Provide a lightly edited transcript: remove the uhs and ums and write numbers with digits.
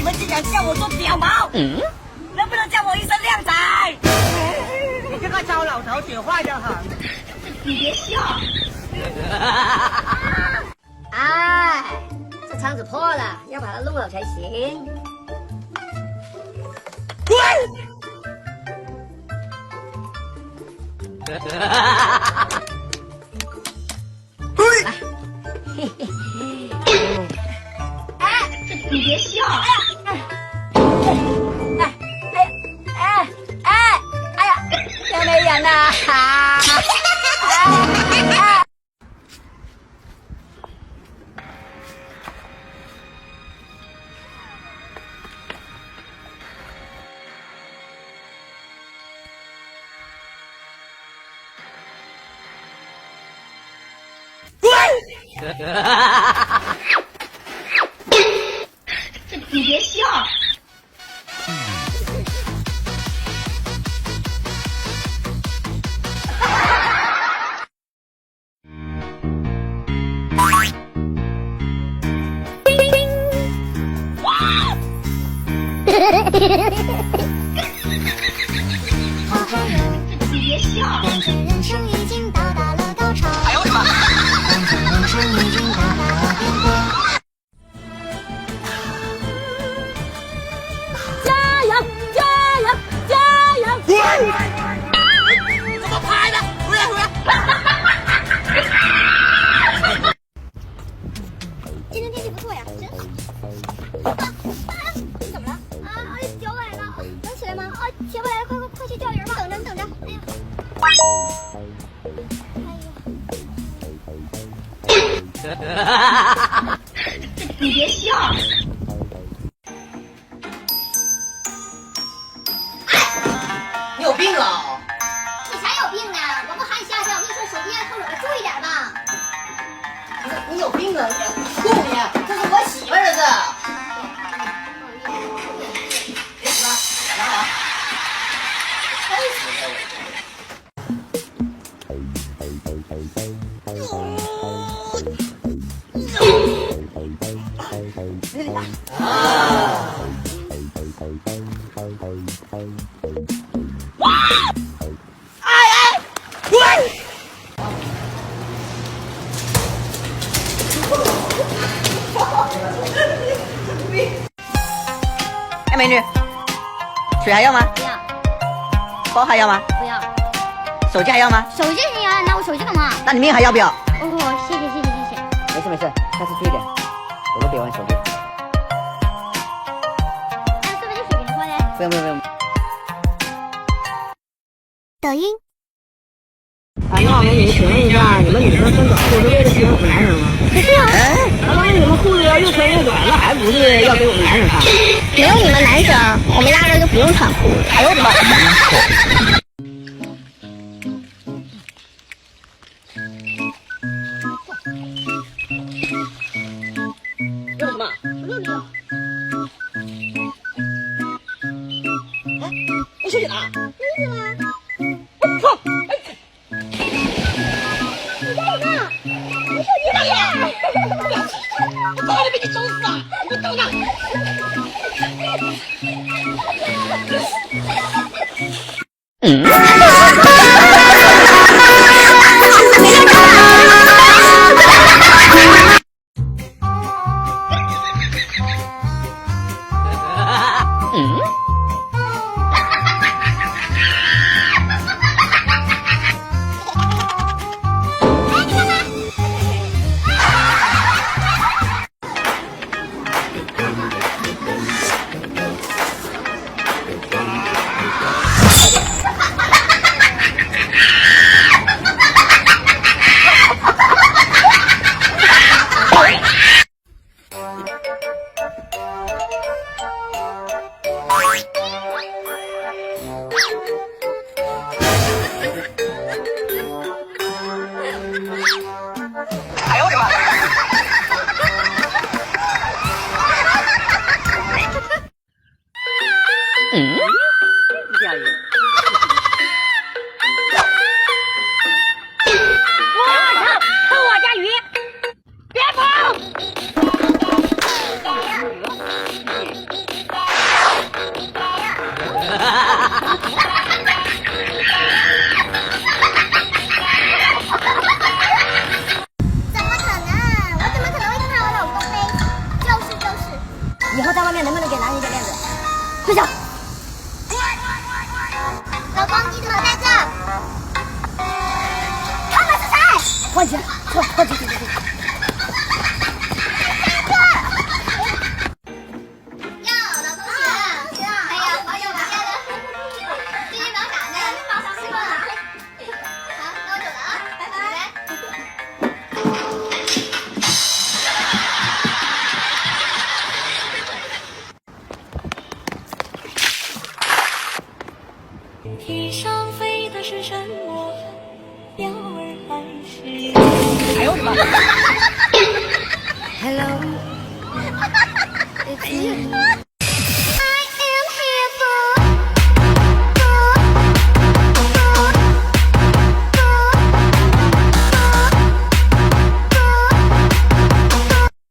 们竟然叫我做屌毛，能不能叫我一声靓仔？你这个糟老头子话就好。你别笑。哎，这窗子破了，要把它弄好才行。滚！哎，你别笑。哎呀，有没有人呐？你别笑。你别笑。人生已经到达了高潮。哎呦我的妈！人生已经到达了巅峰。加油！加油！加油！怎么拍的？回来！今天天气不错呀，真好。怎么了？脚崴了，能起来吗？脚崴了，快去叫人吧。等着。哎呀。你别笑。你有病啊！你才有病呢！我不喊你下去，我跟你说，手机爱偷手的，注意点吧。你有病啊！你雇你，这是我媳妇儿这是。别死了，拿好。太死了！哎，美女，水还要吗？不要，包还要吗？不要。手机还要吗？手机你要拿我手机干嘛？那你命还要不要？哦，谢谢。没事，下次注意点，我都别玩手机。那这边的水给你喝嘞。不用。抖音。你好，美女，请问一下，你们女生穿短裤是为了欺负男生吗？是啊。那万一你们裤子要越穿越短，那还不是要给我们男生看？没有你们男生，我们压根就不用穿裤子。哎呦我的妈！要什么？我手机拿。我操！我早点被你收死啊！你等着。哎呦我的妈！钓鱼。我操！偷我家鱼！别跑！以后在外面能不能给男人一点面子？睡觉。老公，你怎么在这？他们是谁？换起来，换起来。哟，老同学，哎呀，好久不见了，最近忙啥呢？忙上新闻了。好，那我走了啊，拜拜。天上飞的是什么？鸟儿还是？哎呦我的妈！ Hello，it's me。